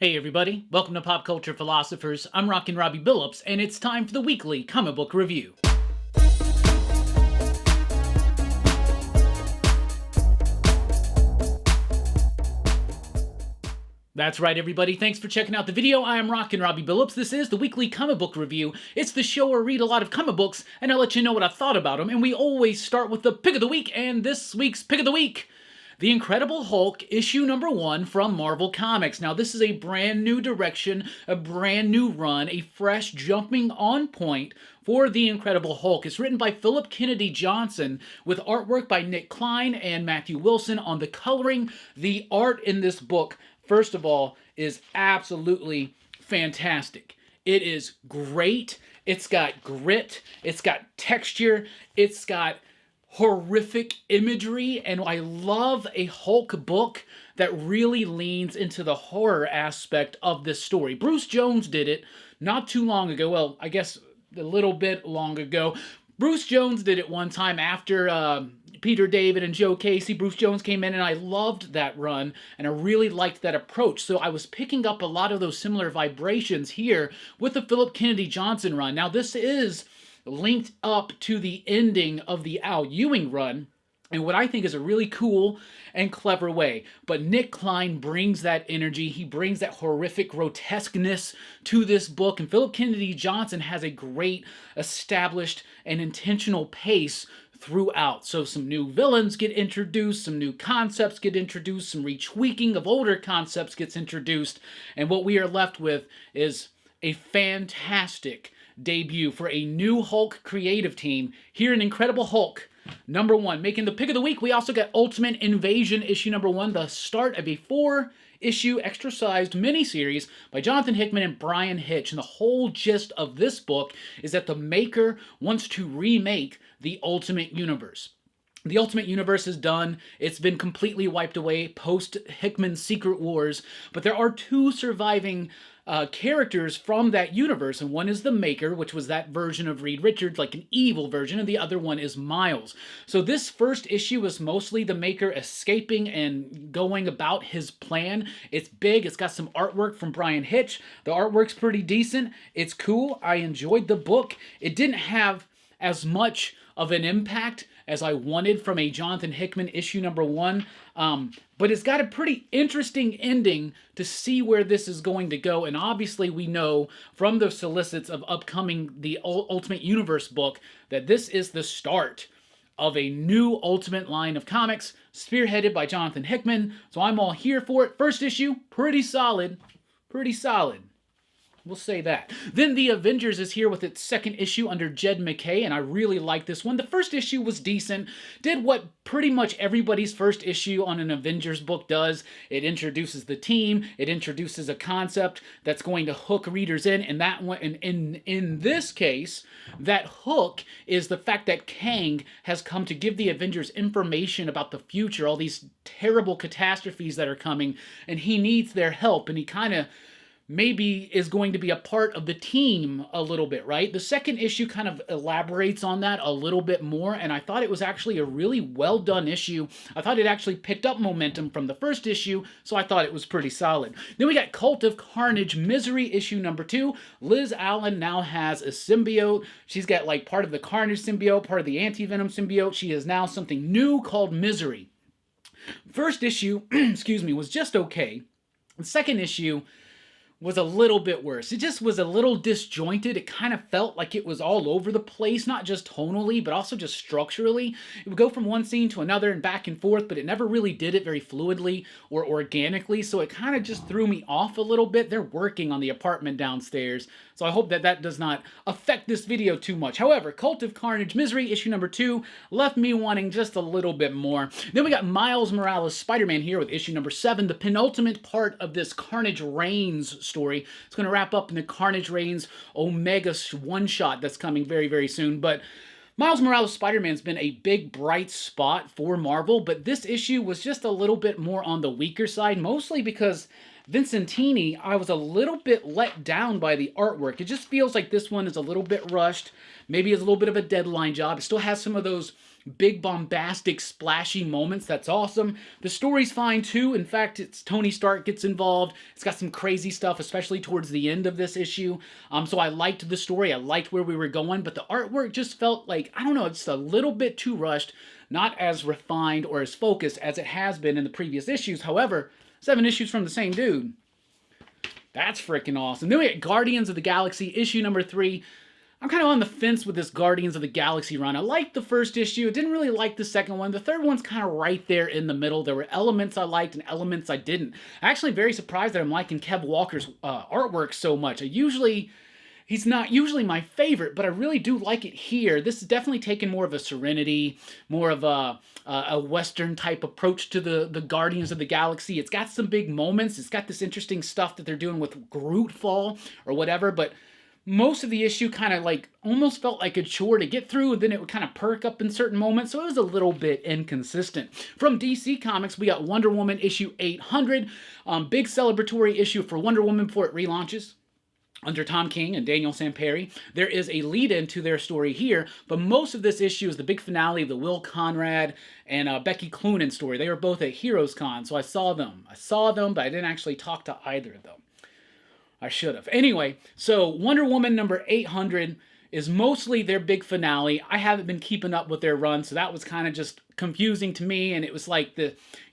Hey everybody, welcome to Pop Culture Philosophers. I'm Rockin' Robbie Billups, and it's time for the weekly comic book review. That's right, everybody. Thanks for checking out the video. I am Rockin' Robbie Billups. This is the weekly comic book review. It's the show where I read a lot of comic books, and I let you know what I thought about them. And we always start with the pick of the week, and this week's pick of the week: The Incredible Hulk, issue number 1 from Marvel Comics. Now, this is a brand new direction, a brand new run, a fresh jumping on point for The Incredible Hulk. It's written by Philip Kennedy Johnson with artwork by Nick Klein and Matthew Wilson on the coloring. The art in this book, first of all, is absolutely fantastic. It is great. It's got grit. It's got texture. It's got horrific imagery, and I love a Hulk book that really leans into the horror aspect of this story. Bruce Jones did it not too long ago. Well, I guess a little bit long ago. Bruce Jones did it one time after Peter David and Joe Casey. Bruce Jones came in, and I loved that run, and I really liked that approach. So I was picking up a lot of those similar vibrations here with the Philip Kennedy Johnson run. Now, this is linked up to the ending of the Al Ewing run, and what I think is a really cool and clever way. But Nick Klein brings that energy, he brings that horrific grotesqueness to this book, and Philip Kennedy Johnson has a great established and intentional pace throughout. So some new villains get introduced, some new concepts get introduced, some retweaking of older concepts gets introduced, and what we are left with is a fantastic debut for a new Hulk creative team here in Incredible Hulk number 1. Making the pick of the week, we also got Ultimate Invasion issue number 1, the start of a 4-issue extra-sized miniseries by Jonathan Hickman and Brian Hitch. And the whole gist of this book is that the maker wants to remake the Ultimate Universe. The Ultimate Universe is done. It's been completely wiped away post-Hickman's Secret Wars, but there are 2 surviving characters from that universe, and one is the Maker, which was that version of Reed Richards, like an evil version, and the other one is Miles. So this first issue was mostly the Maker escaping and going about his plan. It's big. It's got some artwork from Brian Hitch. The artwork's pretty decent. It's cool. I enjoyed the book. It didn't have as much of an impact as I wanted from a Jonathan Hickman issue number 1, but it's got a pretty interesting ending to see where this is going to go, and obviously we know from the solicits of upcoming the Ultimate Universe book that this is the start of a new Ultimate line of comics spearheaded by Jonathan Hickman, so I'm all here for it. First issue, pretty solid, pretty solid. We'll say that. Then the Avengers is here with its second issue under Jed MacKay, and I really like this one. The first issue was decent, did what pretty much everybody's first issue on an Avengers book does. It introduces the team, it introduces a concept that's going to hook readers in, and that one, in this case, that hook is the fact that Kang has come to give the Avengers information about the future, all these terrible catastrophes that are coming, and he needs their help, and he kind of maybe is going to be a part of the team a little bit, right? The second issue kind of elaborates on that a little bit more, and I thought it was actually a really well done issue. I thought it actually picked up momentum from the first issue, so I thought it was pretty solid. Then we got Cult of Carnage Misery issue number 2. Liz Allen now has a symbiote. She's got like part of the Carnage symbiote, part of the Anti-Venom symbiote. She has now something new called Misery. First issue, excuse me, was just okay. The second issue was a little bit worse. It just was a little disjointed. It kind of felt like it was all over the place, not just tonally, but also just structurally. It would go from one scene to another and back and forth, but it never really did it very fluidly or organically, so it kind of just threw me off a little bit. They're working on the apartment downstairs, so I hope that that does not affect this video too much. However, Cult of Carnage Misery issue number 2 left me wanting just a little bit more. Then we got Miles Morales Spider-Man here with issue number 7, the penultimate part of this Carnage Reigns story. It's going to wrap up in the Carnage Reigns Omega one-shot that's coming very, very soon. But Miles Morales Spider-Man's been a big, bright spot for Marvel, but this issue was just a little bit more on the weaker side, mostly because Vincentini, I was a little bit let down by the artwork. It just feels like this one is a little bit rushed. Maybe it's a little bit of a deadline job. It still has some of those big bombastic splashy moments. That's awesome. The story's fine too. In fact, it's Tony Stark gets involved. It's got some crazy stuff, especially towards the end of this issue. So I liked the story. I liked where we were going, but the artwork just felt like, I don't know, it's a little bit too rushed, not as refined or as focused as it has been in the previous issues. However, 7 issues from the same dude. That's freaking awesome. Then we get Guardians of the Galaxy, issue number 3. I'm kind of on the fence with this Guardians of the Galaxy run. I liked the first issue. I didn't really like the second one. The third one's kind of right there in the middle. There were elements I liked and elements I didn't. I'm actually very surprised that I'm liking Kev Walker's artwork so much. He's not usually my favorite, but I really do like it here. This is definitely taken more of a Serenity, more of a Western type approach to the Guardians of the Galaxy. It's got some big moments. It's got this interesting stuff that they're doing with Groot Fall or whatever, but most of the issue kind of like almost felt like a chore to get through, and then it would kind of perk up in certain moments, so it was a little bit inconsistent. From DC Comics, we got Wonder Woman issue 800, big celebratory issue for Wonder Woman before it relaunches under Tom King and Daniel Samperi. There is a lead-in to their story here, but most of this issue is the big finale of the Will Conrad and Becky Cloonan story. They were both at Heroes Con, so I saw them, but I didn't actually talk to either of them. I should have. Anyway, so Wonder Woman number 800 is mostly their big finale. I haven't been keeping up with their run, so that was kind of just confusing to me, and it was like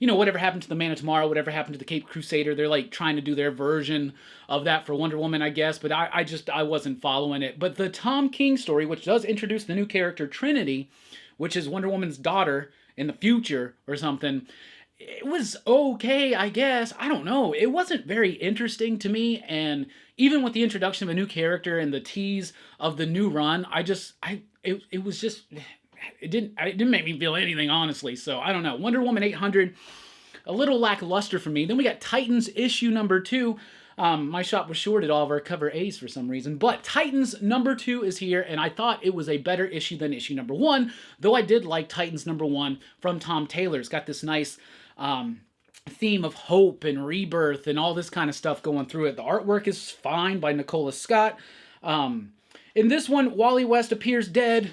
whatever happened to the Man of Tomorrow, whatever happened to the Cape Crusader, they're like trying to do their version of that for Wonder Woman, I guess, but I wasn't following it. But the Tom King story, which does introduce the new character Trinity, which is Wonder Woman's daughter in the future or something, it was okay, I guess. I don't know. It wasn't very interesting to me, and even with the introduction of a new character and the tease of the new run, it didn't make me feel anything, honestly. So I don't know. Wonder Woman 800, a little lackluster for me. Then we got Titans issue number 2. My shop was shorted all of our cover A's for some reason, but Titans number 2 is here, and I thought it was a better issue than issue number 1, though I did like Titans number 1 from Tom Taylor. It's got this nice theme of hope and rebirth and all this kind of stuff going through it. The artwork is fine by Nicola Scott. In this one, Wally West appears dead,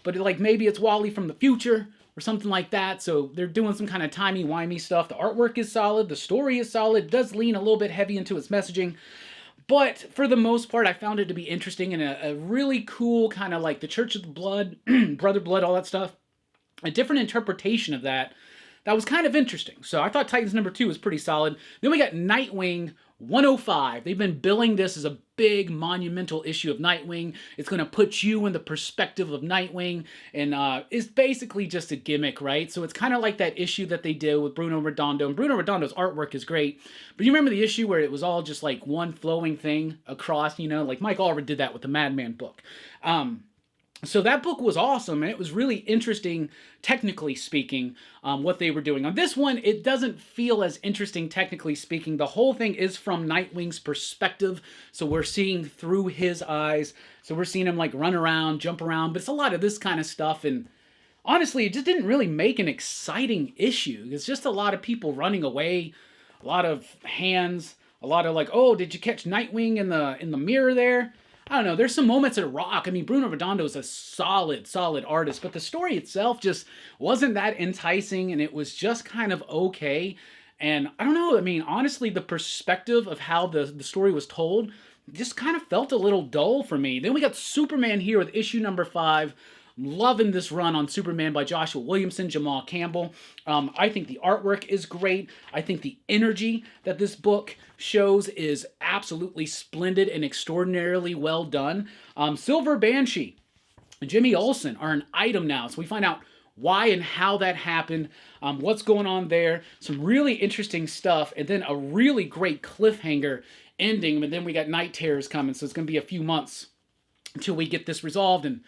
but maybe it's Wally from the future or something like that. So they're doing some kind of timey-wimey stuff. The artwork is solid. The story is solid. It does lean a little bit heavy into its messaging. But for the most part, I found it to be interesting and a really cool kind of like the Church of the Blood, Brother Blood, all that stuff. A different interpretation of that. That was kind of interesting. So I thought Titans number 2 was pretty solid. Then we got Nightwing 105. They've been billing this as a big monumental issue of Nightwing. It's going to put you in the perspective of Nightwing, and it's basically just a gimmick, right? So it's kind of like that issue that they did with Bruno Redondo. And Bruno Redondo's artwork is great, but you remember the issue where it was all just like one flowing thing across, like Mike Allred did that with the Madman book. So that book was awesome, and it was really interesting, technically speaking, what they were doing. On this one, it doesn't feel as interesting, technically speaking. The whole thing is from Nightwing's perspective, so we're seeing through his eyes. So we're seeing him run around, jump around, but it's a lot of this kind of stuff, and honestly, it just didn't really make an exciting issue. It's just a lot of people running away, a lot of hands, a lot of oh, did you catch Nightwing in the mirror there? I don't know, there's some moments that rock. I mean, Bruno Redondo is a solid artist, but the story itself just wasn't that enticing, and it was just kind of okay. And I don't know, I mean, honestly, the perspective of how the story was told just kind of felt a little dull for me. Then we got Superman here with issue number 5. Loving this run on Superman by Joshua Williamson, Jamal Campbell. I think the artwork is great. I think the energy that this book shows is absolutely splendid and extraordinarily well done. Silver Banshee and Jimmy Olsen are an item now, so we find out why and how that happened, what's going on there, some really interesting stuff, and then a really great cliffhanger ending. But then we got Night Terrors coming, so it's going to be a few months until we get this resolved, and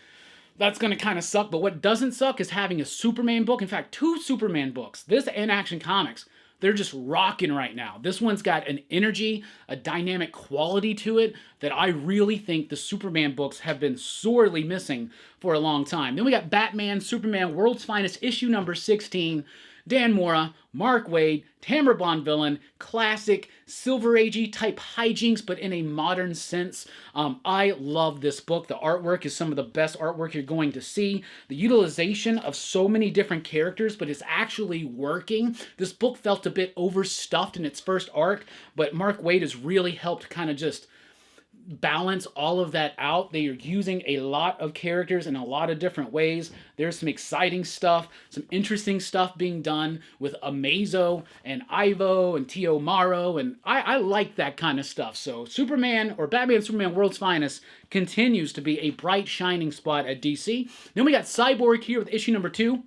that's going to kind of suck. But what doesn't suck is having a Superman book. In fact, 2 Superman books. This and Action Comics. They're just rocking right now. This one's got an energy, a dynamic quality to it that I really think the Superman books have been sorely missing for a long time. Then we got Batman, Superman, World's Finest, issue number 16. Dan Mora, Mark Waid, Tamara Bond villain, classic Silver Agey type hijinks, but in a modern sense. I love this book. The artwork is some of the best artwork you're going to see. The utilization of so many different characters, but it's actually working. This book felt a bit overstuffed in its first arc, but Mark Waid has really helped kind of just balance all of that out. They are using a lot of characters in a lot of different ways. There's some exciting stuff, some interesting stuff being done with Amazo and Ivo and Tio Maro, and I like that kind of stuff. So Superman, or Batman Superman World's Finest, continues to be a bright shining spot at DC. Then we got Cyborg here with issue number 2.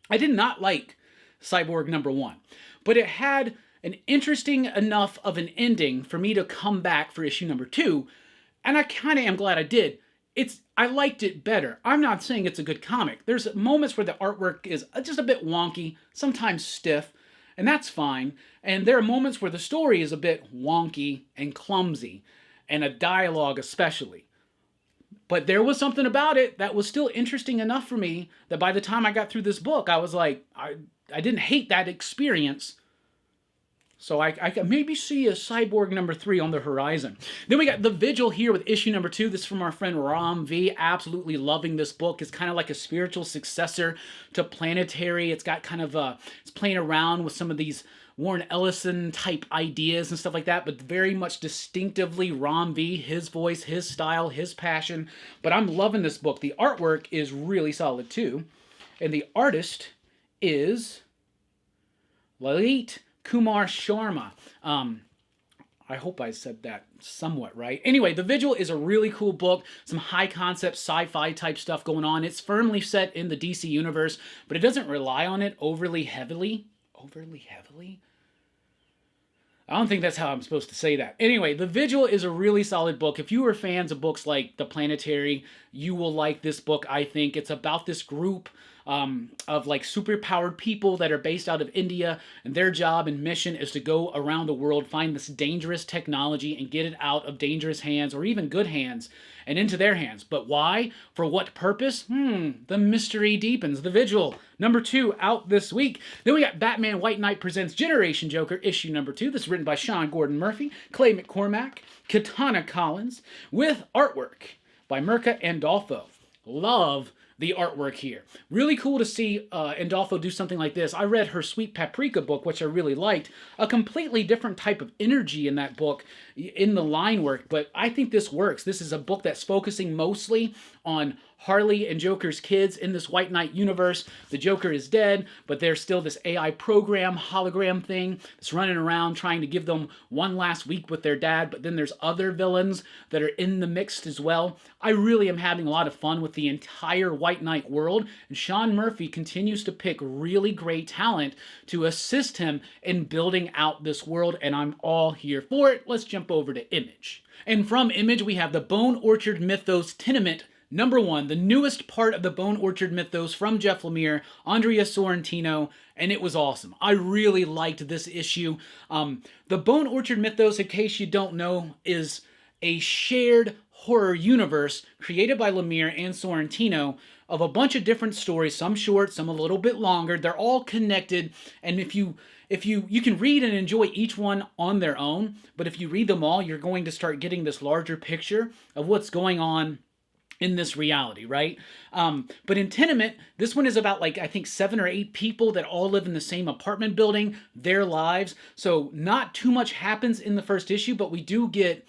I did not like Cyborg number 1, but it had an interesting enough of an ending for me to come back for issue number 2, and I kind of am glad I did. I liked it better. I'm not saying it's a good comic. There's moments where the artwork is just a bit wonky, sometimes stiff, and that's fine. And there are moments where the story is a bit wonky and clumsy, and a dialogue especially. But there was something about it that was still interesting enough for me that by the time I got through this book, I was like, I didn't hate that experience. So I can maybe see a Cyborg number 3 on the horizon. Then we got The Vigil here with issue number 2. This is from our friend Rom V. Absolutely loving this book. It's kind of like a spiritual successor to Planetary. It's got kind of it's playing around with some of these Warren Ellison type ideas and stuff like that, but very much distinctively Rom V, his voice, his style, his passion. But I'm loving this book. The artwork is really solid too. And the artist is Lalit Kumar Sharma. I hope I said that somewhat right. Anyway, The Vigil is a really cool book. Some high concept sci-fi type stuff going on. It's firmly set in the DC universe, but it doesn't rely on it overly heavily. Overly heavily? I don't think that's how I'm supposed to say that. Anyway, The Vigil is a really solid book. If you are fans of books like The Planetary, you will like this book, I think. It's about this group of like superpowered people that are based out of India, and their job and mission is to go around the world, find this dangerous technology and get it out of dangerous hands, or even good hands, and into their hands. But why? For what purpose? The mystery deepens. The Vigil, number 2, out this week. Then we got Batman White Knight Presents Generation Joker, issue number 2. This is written by Sean Gordon Murphy, Clay McCormack, Katana Collins, with artwork by Mirka Andolfo. Love the artwork here. Really cool to see Andolfo do something like this. I read her Sweet Paprika book, which I really liked. A completely different type of energy in that book, in the line work, but I think this works. This is a book that's focusing mostly on Harley and Joker's kids in this White Knight universe. The Joker is dead, but there's still this AI program, hologram thing that's running around trying to give them one last week with their dad, but then there's other villains that are in the mix as well. I really am having a lot of fun with the entire White Knight world, and Sean Murphy continues to pick really great talent to assist him in building out this world, and I'm all here for it. Let's jump over to Image. And from Image, we have the Bone Orchard Mythos Tenement number 1, the newest part of the Bone Orchard Mythos from Jeff Lemire, Andrea Sorrentino, and it was awesome. I really liked this issue. The Bone Orchard Mythos, in case you don't know, is a shared horror universe created by Lemire and Sorrentino of a bunch of different stories, some short, some a little bit longer. They're all connected, and if you can read and enjoy each one on their own, but if you read them all, you're going to start getting this larger picture of what's going on in this reality, right? But in Tenement, this one is about like, I think 7 or 8 people that all live in the same apartment building, their lives. So not too much happens in the first issue, but we do get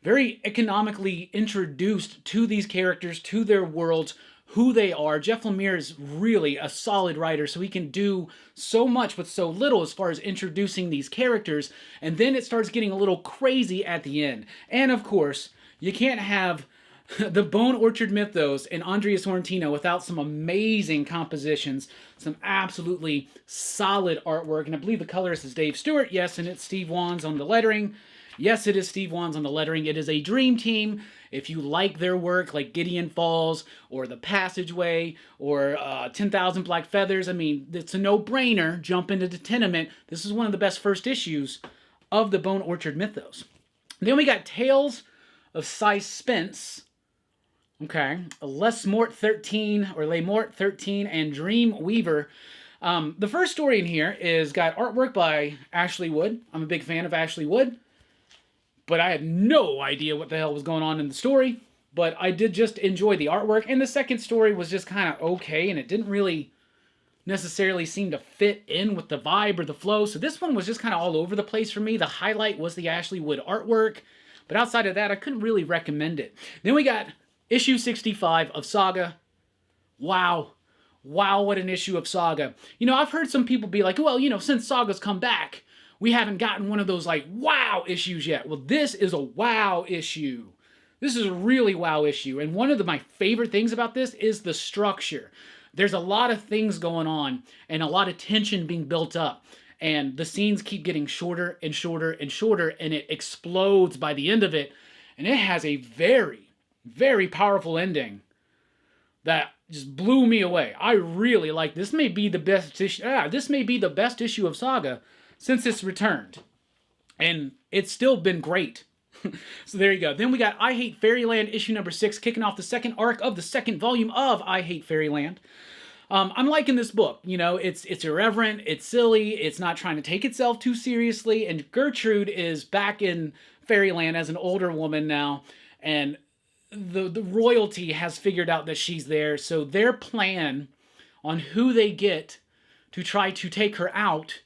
very economically introduced to these characters, to their worlds, who they are. Jeff Lemire is really a solid writer, so he can do so much with so little as far as introducing these characters, and then it starts getting a little crazy at the end. And of course, you can't have the Bone Orchard Mythos and Andrea Sorrentino without some amazing compositions, some absolutely solid artwork, and I believe the colorist is Dave Stewart, yes, and it's Steve Wands on the lettering. Yes, it is Steve Wands on the lettering. It is a dream team. If you like their work, like Gideon Falls, or The Passageway, or 10,000 Black Feathers, I mean, it's a no-brainer. Jump into the Tenement. This is one of the best first issues of the Bone Orchard Mythos. Then we got Tales of Suspense. Okay, Les Mort 13, or Les Mort 13, and Dream Weaver. The first story in here is got artwork by Ashley Wood. I'm a big fan of Ashley Wood, but I had no idea what the hell was going on in the story. But I did just enjoy the artwork, and the second story was just kind of okay, and it didn't really necessarily seem to fit in with the vibe or the flow. So this one was just kind of all over the place for me. The highlight was the Ashley Wood artwork, but outside of that, I couldn't really recommend it. Then we got issue 65 of Saga. Wow. Wow, what an issue of Saga. You know, I've heard some people be like, well, you know, since Saga's come back, we haven't gotten one of those, like, wow issues yet. Well, this is a wow issue. This is a really wow issue. And one of my favorite things about this is the structure. There's a lot of things going on and a lot of tension being built up. And the scenes keep getting shorter and shorter and shorter, and it explodes by the end of it. And it has a very, very powerful ending that just blew me away. I really like this. May be the best issue. This may be the best issue of Saga since it's returned, and it's still been great. So there you go. Then we got I Hate Fairyland issue number 6, kicking off the second arc of the second volume of I Hate Fairyland. I'm liking this book. You know, it's irreverent, it's silly, it's not trying to take itself too seriously, and Gertrude is back in Fairyland as an older woman now, and the royalty has figured out that she's there, so their plan on who they get to try to take her out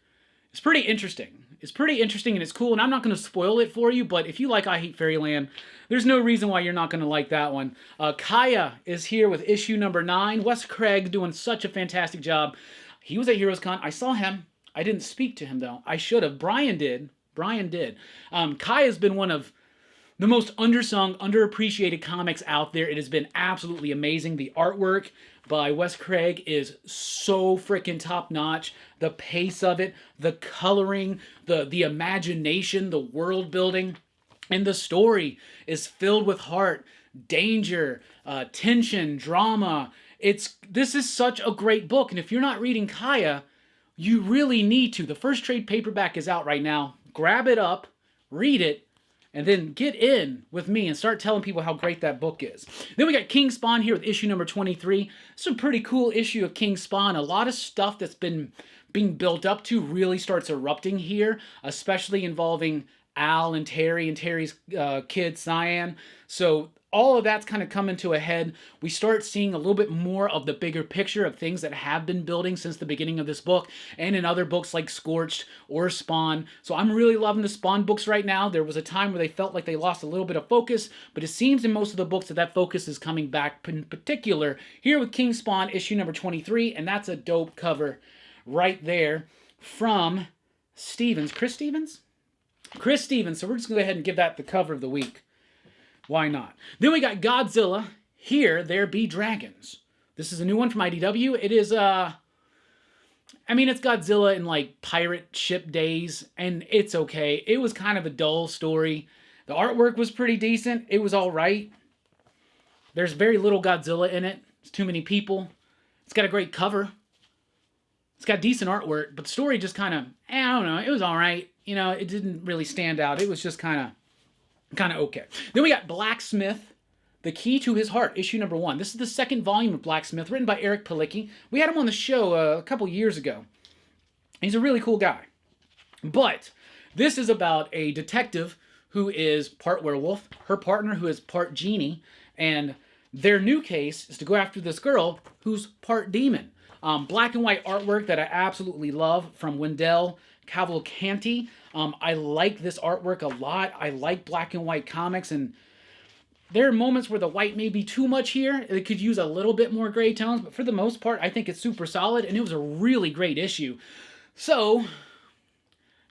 is pretty interesting. It's pretty interesting and it's cool, and I'm not going to spoil it for you, but if you like I Hate Fairyland, there's no reason why you're not going to like that one. Kaya is here with issue number 9. Wes Craig doing such a fantastic job. He was at Heroes Con. I saw him. I didn't speak to him, though. I should have. Brian did. Kaya's been one of the most undersung, underappreciated comics out there. It has been absolutely amazing. The artwork by Wes Craig is so freaking top-notch. The pace of it, the coloring, the imagination, the world building, and the story is filled with heart, danger, tension, drama. This is such a great book, and if you're not reading Kaya, you really need to. The first trade paperback is out right now. Grab it up, read it, and then get in with me and start telling people how great that book is. Then we got King Spawn here with issue number 23. It's a pretty cool issue of King Spawn. A lot of stuff that's been being built up to really starts erupting here, especially involving Al and Terry's kid, Cyan. So all of that's kind of coming to a head. We start seeing a little bit more of the bigger picture of things that have been building since the beginning of this book and in other books like Scorched or Spawn. So I'm really loving the Spawn books right now. There was a time where they felt like they lost a little bit of focus, but it seems in most of the books that focus is coming back, in particular here with King Spawn issue number 23, and that's a dope cover right there from Chris Stevens? Chris Stevens. So we're just going to go ahead and give that the cover of the week. Why not? Then we got Godzilla, Here There Be Dragons. This is a new one from IDW. It is, I mean, it's Godzilla in, like, pirate ship days, and it's okay. It was kind of a dull story. The artwork was pretty decent. It was all right. There's very little Godzilla in it. It's too many people. It's got a great cover. It's got decent artwork, but the story just kind of, I don't know, it was all right. You know, it didn't really stand out. It was just kind of okay. Then we got Blacksmith, The Key to His Heart, issue number 1. This is the second volume of Blacksmith, written by Eric Palicki. We had him on the show a couple years ago. He's a really cool guy. But this is about a detective who is part werewolf, her partner who is part genie, and their new case is to go after this girl who's part demon. Black and white artwork that I absolutely love from Wendell Cavalcanti. I like this artwork a lot. I like black and white comics, and there are moments where the white may be too much here. It could use a little bit more gray tones, but for the most part, I think it's super solid, and it was a really great issue. So,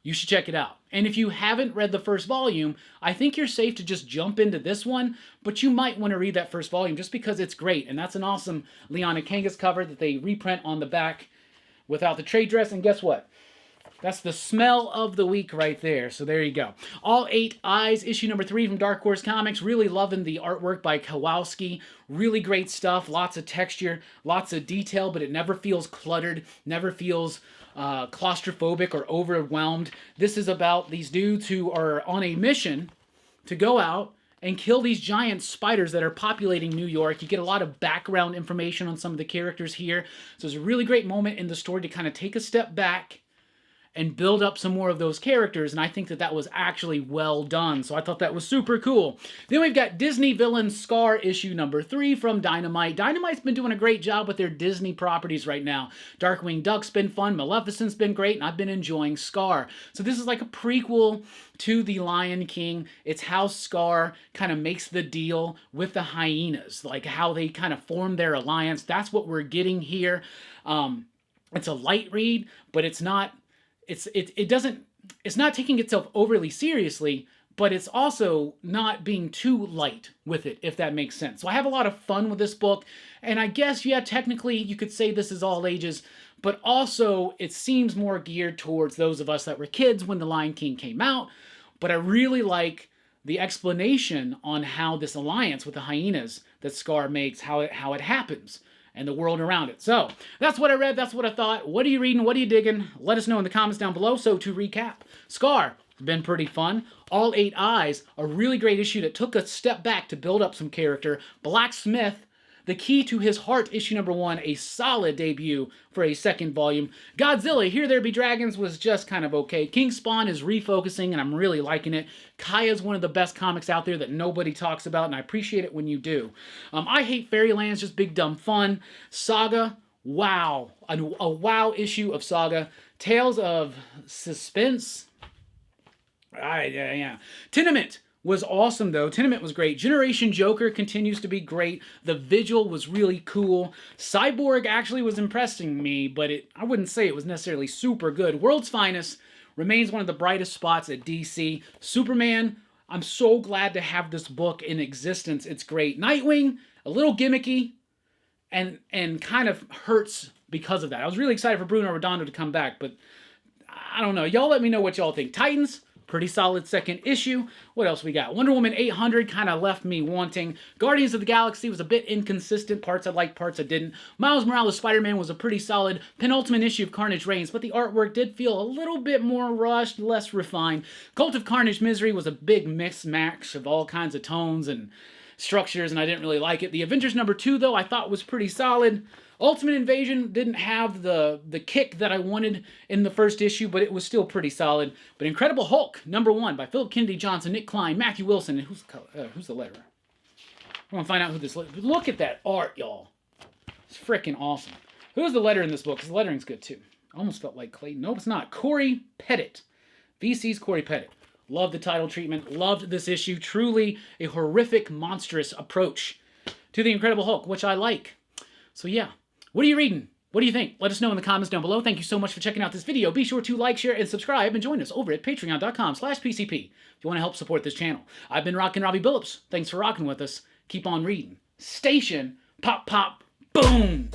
you should check it out. And if you haven't read the first volume, I think you're safe to just jump into this one, but you might want to read that first volume just because it's great. And that's an awesome Liana Kangas cover that they reprint on the back without the trade dress. And guess what? That's the smell of the week right there. So there you go. All 8 Eyes, issue number 3 from Dark Horse Comics. Really loving the artwork by Kowalski. Really great stuff. Lots of texture, lots of detail, but it never feels cluttered, never feels claustrophobic or overwhelmed. This is about these dudes who are on a mission to go out and kill these giant spiders that are populating New York. You get a lot of background information on some of the characters here. So it's a really great moment in the story to kind of take a step back and build up some more of those characters, and I think that that was actually well done, so I thought that was super cool. Then we've got Disney Villain Scar issue number 3 from Dynamite. Dynamite's been doing a great job with their Disney properties right now. Darkwing Duck's been fun, Maleficent's been great, and I've been enjoying Scar. So this is like a prequel to The Lion King. It's how Scar kind of makes the deal with the hyenas, like how they kind of form their alliance. That's what we're getting here. It's a light read, but it's not... It's not taking itself overly seriously, but it's also not being too light with it, if that makes sense. So I have a lot of fun with this book, and I guess, yeah, technically you could say this is all ages, but also it seems more geared towards those of us that were kids when The Lion King came out. But I really like the explanation on how this alliance with the hyenas that Scar makes, how it happens, and the world around it. So, that's what I read, that's what I thought. What are you reading? What are you digging? Let us know in the comments down below. So, to recap, Scar has been pretty fun. All 8 Eyes, a really great issue that took a step back to build up some character. Blacksmith, The Key to His Heart, issue number 1, a solid debut for a second volume. Godzilla, Here There Be Dragons was just kind of okay. King Spawn is refocusing, and I'm really liking it. Kaya's one of the best comics out there that nobody talks about, and I appreciate it when you do. I Hate Fairyland's just big dumb fun. Saga, wow. A wow issue of Saga. Tales of Suspense. Yeah. Tenement was awesome, though. Tenement was great. Generation Joker continues to be great. The Vigil was really cool. Cyborg actually was impressing me, but I wouldn't say it was necessarily super good. World's Finest remains one of the brightest spots at DC. Superman, I'm so glad to have this book in existence. It's great. Nightwing, a little gimmicky, and kind of hurts because of that. I was really excited for Bruno Redondo to come back, but I don't know. Y'all let me know what y'all think. Titans, pretty solid second issue. What else we got? Wonder Woman 800 kind of left me wanting. Guardians of the Galaxy was a bit inconsistent. Parts I liked, parts I didn't. Miles Morales Spider-Man was a pretty solid penultimate issue of Carnage Reigns, but the artwork did feel a little bit more rushed, less refined. Cult of Carnage Misery was a big mix-match of all kinds of tones and structures, and I didn't really like it. The Avengers number 2, though, I thought was pretty solid. Ultimate Invasion didn't have the kick that I wanted in the first issue, but it was still pretty solid. But Incredible Hulk, number 1, by Philip Kennedy Johnson, Nick Klein, Matthew Wilson, and who's the letterer? I want to find out who this... Look at that art, y'all. It's freaking awesome. Who's the letterer in this book? Because the lettering's good, too. Almost felt like Clayton. Nope, it's not. Corey Pettit. VC's Corey Pettit. Loved the title treatment. Loved this issue. Truly a horrific, monstrous approach to the Incredible Hulk, which I like. So, yeah. What are you reading? What do you think? Let us know in the comments down below. Thank you so much for checking out this video. Be sure to like, share, and subscribe, and join us over at patreon.com/PCP if you want to help support this channel. I've been rocking Robbie Billups. Thanks for rocking with us. Keep on reading. Station. Pop, pop, boom!